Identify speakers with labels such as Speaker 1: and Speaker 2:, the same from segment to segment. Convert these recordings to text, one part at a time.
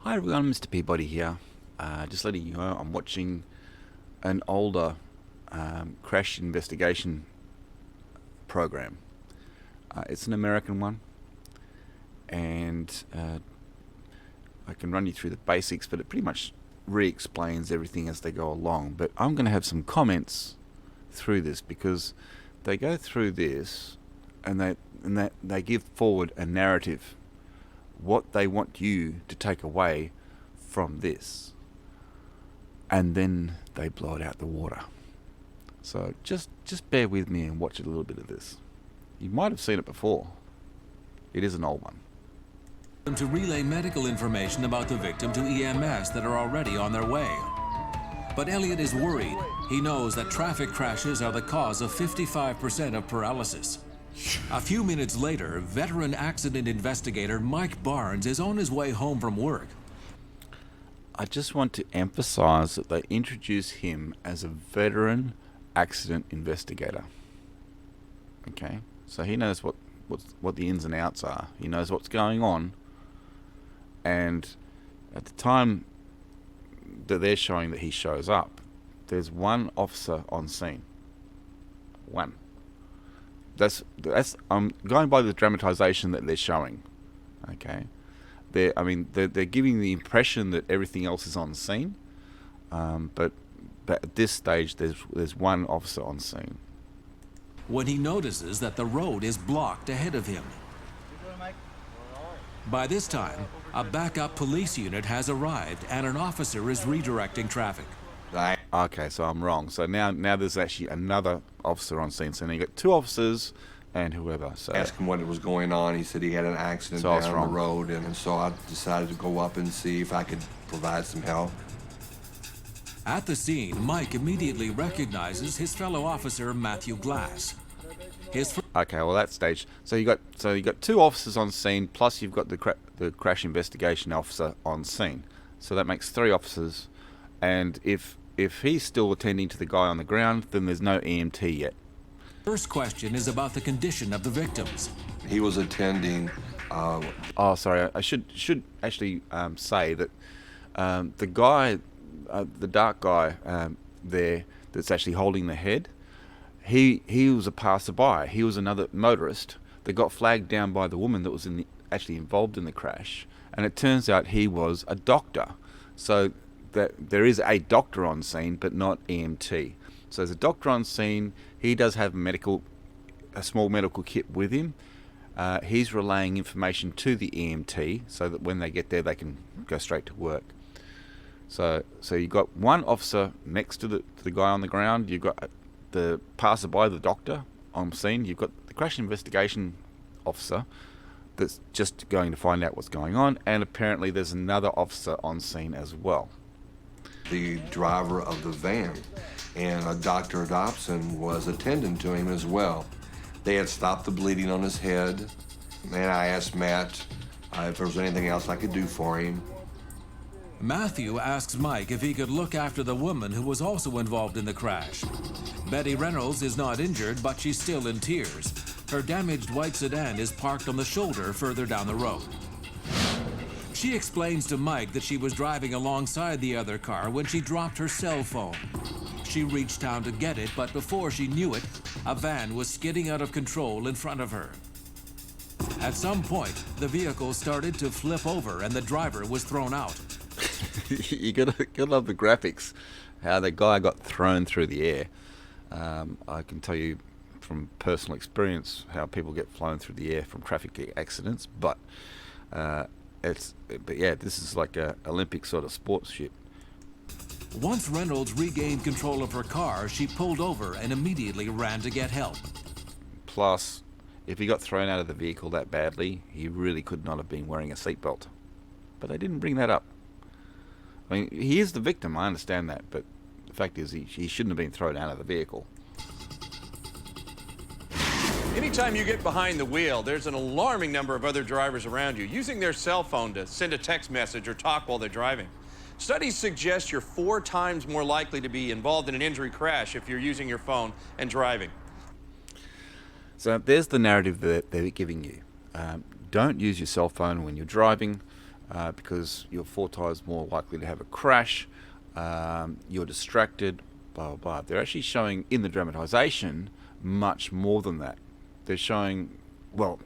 Speaker 1: Hi everyone, Mr. Peabody here. Just letting you know I'm watching an older crash investigation program. It's an American one, and I can run you through the basics, but it pretty much re-explains everything as they go along. But I'm going to have some comments through this because they go through this and they give forward a narrative, what they want you to take away from this, and then they blow it out the water. So just bear with me and watch a little bit of this. You might have seen it before. It is an old one.
Speaker 2: To relay medical information about the victim to EMS that are already on their way. But Elliot is worried. He knows that traffic crashes are the cause of 55% of paralysis. A few minutes later, veteran accident investigator Mike Barnes is on his way home from work.
Speaker 1: I just want to emphasize that they introduce him as a veteran accident investigator. Okay, so he knows what the ins and outs are. He knows what's going on, and at the time that they're showing that he shows up, there's one officer on scene. One. That's I'm going by the dramatization that they're showing. Okay, they're giving the impression that everything else is on scene, but at this stage there's one officer on scene.
Speaker 2: When he notices that the road is blocked ahead of him. By this time, a backup police unit has arrived and an officer is redirecting traffic.
Speaker 1: Okay, so I'm wrong. So now there's actually another officer on scene. So now you got two officers and whoever. So
Speaker 3: asked him what was going on. He said he had an accident down the road, and so I decided to go up and see if I could provide some help.
Speaker 2: At the scene, Mike immediately recognizes his fellow officer Matthew Glass.
Speaker 1: Okay, well that stage. So you got two officers on scene, plus you've got the crash investigation officer on scene. So that makes three officers, and if he's still attending to the guy on the ground, then there's no EMT yet.
Speaker 2: First question is about the condition of the victims.
Speaker 3: He was attending.
Speaker 1: Oh, sorry. I should actually say that the guy, the dark guy there, that's actually holding the head. He was a passerby. He was another motorist that got flagged down by the woman that was actually involved in the crash, and it turns out he was a doctor. So that there is a doctor on scene, but not EMT. So there's a doctor on scene. He does have a small medical kit with him. He's relaying information to the EMT so that when they get there, they can go straight to work. So you've got one officer next to the guy on the ground. You've got the passerby, the doctor on scene. You've got the crash investigation officer that's just going to find out what's going on, and apparently there's another officer on scene as well.
Speaker 3: The driver of the van, and Dr. Dobson was attending to him as well. They had stopped the bleeding on his head, and I asked Matt if there was anything else I could do for him.
Speaker 2: Matthew asks Mike if he could look after the woman who was also involved in the crash. Betty Reynolds is not injured, but she's still in tears. Her damaged white sedan is parked on the shoulder further down the road. She explains to Mike that she was driving alongside the other car when she dropped her cell phone. She reached down to get it, but before she knew it, a van was skidding out of control in front of her. At some point, the vehicle started to flip over and the driver was thrown out.
Speaker 1: You gotta love the graphics, how the guy got thrown through the air. I can tell you from personal experience how people get flown through the air from traffic accidents, but this is like a Olympic sort of sports ship.
Speaker 2: Once Reynolds regained control of her car, she pulled over and immediately ran to get help.
Speaker 1: Plus, if he got thrown out of the vehicle that badly, he really could not have been wearing a seatbelt. But they didn't bring that up. I mean, he is the victim, I understand that, but the fact is he shouldn't have been thrown out of the vehicle.
Speaker 4: Anytime you get behind the wheel, there's an alarming number of other drivers around you using their cell phone to send a text message or talk while they're driving. Studies suggest you're 4 times more likely to be involved in an injury crash if you're using your phone and driving.
Speaker 1: So there's the narrative that they're giving you. Don't use your cell phone when you're driving. because you're 4 times more likely to have a crash. You're distracted, blah, blah, blah. They're actually showing in the dramatization much more than that. They're showing, well,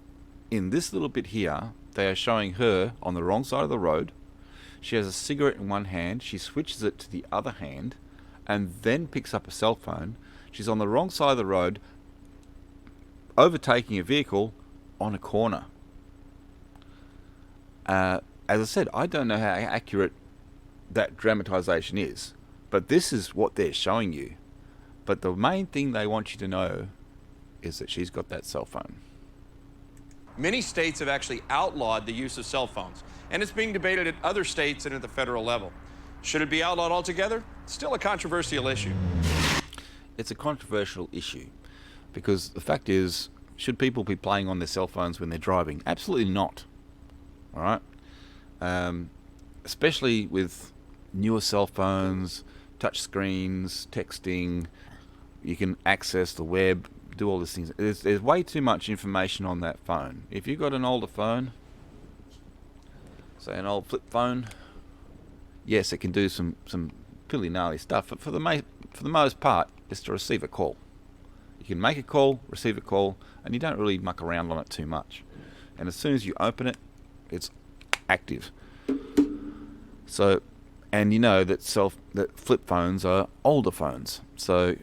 Speaker 1: in this little bit here, they are showing her on the wrong side of the road. She has a cigarette in one hand. She switches it to the other hand and then picks up a cell phone. She's on the wrong side of the road, overtaking a vehicle on a corner. As I said, I don't know how accurate that dramatization is, but this is what they're showing you. But the main thing they want you to know is that she's got that cell phone.
Speaker 4: Many states have actually outlawed the use of cell phones, and it's being debated at other states and at the federal level. Should it be outlawed altogether? Still a controversial issue.
Speaker 1: It's a controversial issue because the fact is, should people be playing on their cell phones when they're driving? Absolutely not. All right? Especially with newer cell phones, touch screens, texting, you can access the web, do all these things. There's way too much information on that phone. If you've got an older phone, say an old flip phone, yes, it can do some pretty gnarly stuff, but for the most part, it's to receive a call. You can make a call, receive a call, and you don't really muck around on it too much. And as soon as you open it, it's active. So, and you know that flip phones are older phones. So,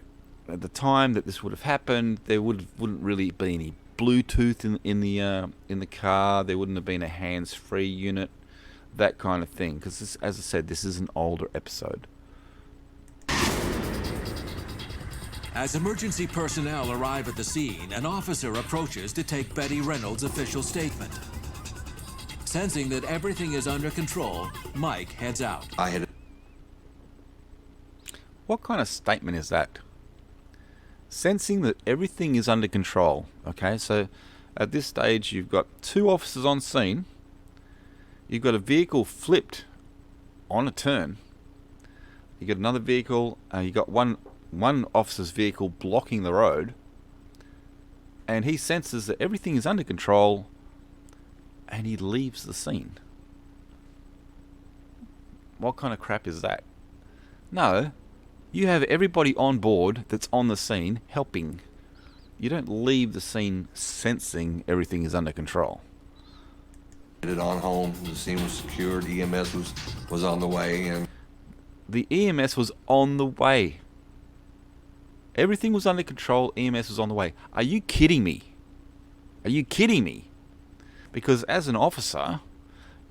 Speaker 1: at the time that this would have happened, there wouldn't really be any Bluetooth in the car. There wouldn't have been a hands-free unit, that kind of thing. Because as I said, this is an older episode.
Speaker 2: As emergency personnel arrive at the scene, an officer approaches to take Betty Reynolds' official statement. Sensing that everything is under control, Mike heads out.
Speaker 1: What kind of statement is that? Sensing that everything is under control. Okay, so at this stage you've got 2 officers on scene. You've got a vehicle flipped on a turn. You've got another vehicle. You've got one officer's vehicle blocking the road. And he senses that everything is under control. And he leaves the scene. What kind of crap is that? No, you have everybody on board that's on the scene helping. You don't leave the scene sensing everything is under control.
Speaker 3: It on home. The scene was secured. EMS was on the way, and
Speaker 1: the EMS was on the way. Everything was under control. EMS was on the way. Are you kidding me? Are you kidding me? Because as an officer,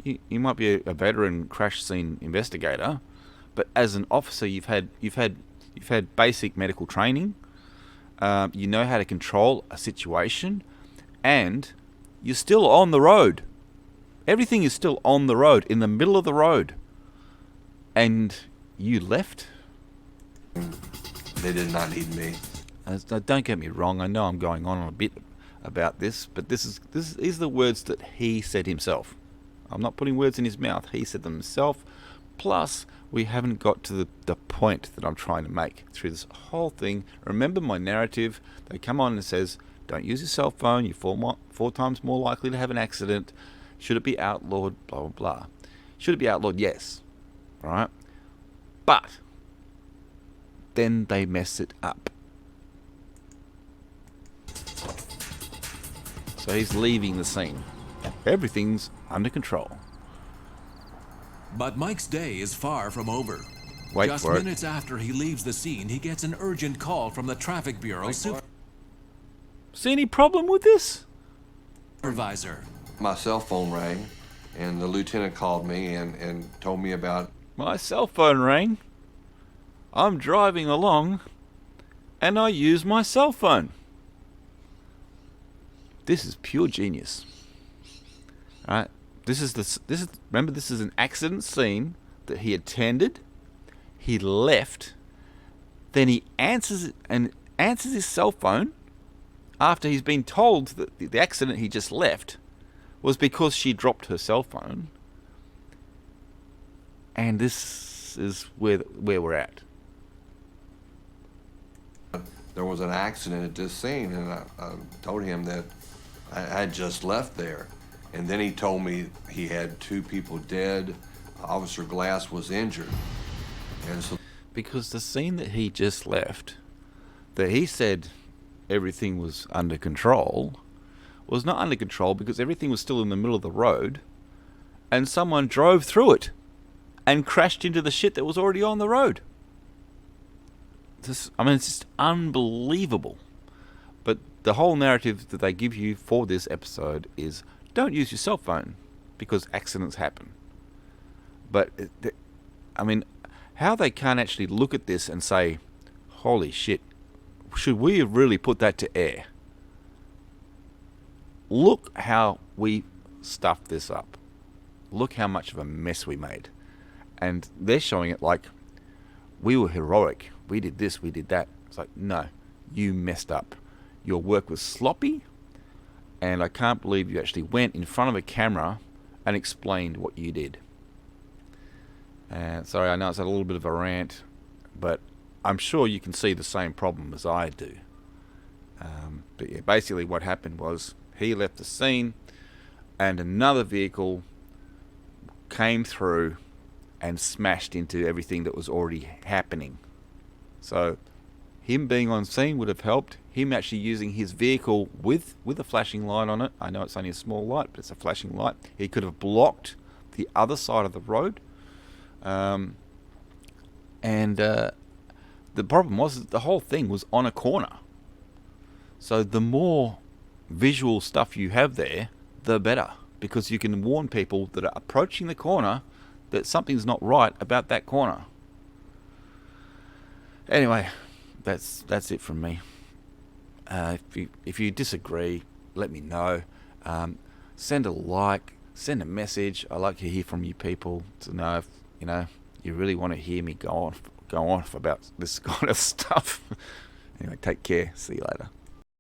Speaker 1: you might be a veteran crash scene investigator, but as an officer, you've had basic medical training. You know how to control a situation, and you're still on the road. Everything is still on the road, in the middle of the road, and you left.
Speaker 3: They did not need me.
Speaker 1: Don't get me wrong. I know I'm going on a bit about this, but these are the words that he said himself. I'm not putting words in his mouth. He said them himself. Plus, we haven't got to the point that I'm trying to make through this whole thing. Remember my narrative. They come on and says, don't use your cell phone. You're 4 times more likely to have an accident. Should it be outlawed? Blah, blah, blah. Should it be outlawed? Yes. Right? But then they mess it up. So he's leaving the scene. Everything's under control.
Speaker 2: But Mike's day is far from over.
Speaker 1: Wait
Speaker 2: Just
Speaker 1: for it.
Speaker 2: minutes after he leaves the scene, he gets an urgent call from the Traffic Bureau
Speaker 1: See any problem with this?
Speaker 2: supervisor.
Speaker 3: My cell phone rang, and the lieutenant called me and told me about.
Speaker 1: My cell phone rang. I'm driving along, and I use my cell phone. This is pure genius. Right? Remember, this is an accident scene that he attended. He left. Then he answers his cell phone after he's been told that the accident he just left was because she dropped her cell phone. And this is where we're at.
Speaker 3: There was an accident at this scene, and I told him that I had just left there. And then he told me he had 2 people dead. Officer Glass was injured. And so
Speaker 1: Because the scene that he just left, that he said everything was under control, was not under control because everything was still in the middle of the road and someone drove through it and crashed into the shit that was already on the road. It's just unbelievable. But the whole narrative that they give you for this episode is don't use your cell phone because accidents happen. But, how they can't actually look at this and say, holy shit, should we have really put that to air? Look how we stuffed this up. Look how much of a mess we made. And they're showing it like we were heroic. We did this, we did that. It's like, no, you messed up. Your work was sloppy, and I can't believe you actually went in front of a camera and explained what you did. Sorry, I know it's a little bit of a rant, but I'm sure you can see the same problem as I do. But yeah, basically what happened was he left the scene and another vehicle came through and smashed into everything that was already happening. So him being on scene would have helped. Him actually using his vehicle with a flashing light on it. I know it's only a small light, but it's a flashing light. He could have blocked the other side of the road. The problem was that the whole thing was on a corner. So the more visual stuff you have there, the better. Because you can warn people that are approaching the corner that something's not right about that corner. Anyway, that's it from me. If you disagree, let me know. Send a like, send a message. I like to hear from you people to know if you really want to hear me go on about this kind of stuff. Anyway, take care. See you later.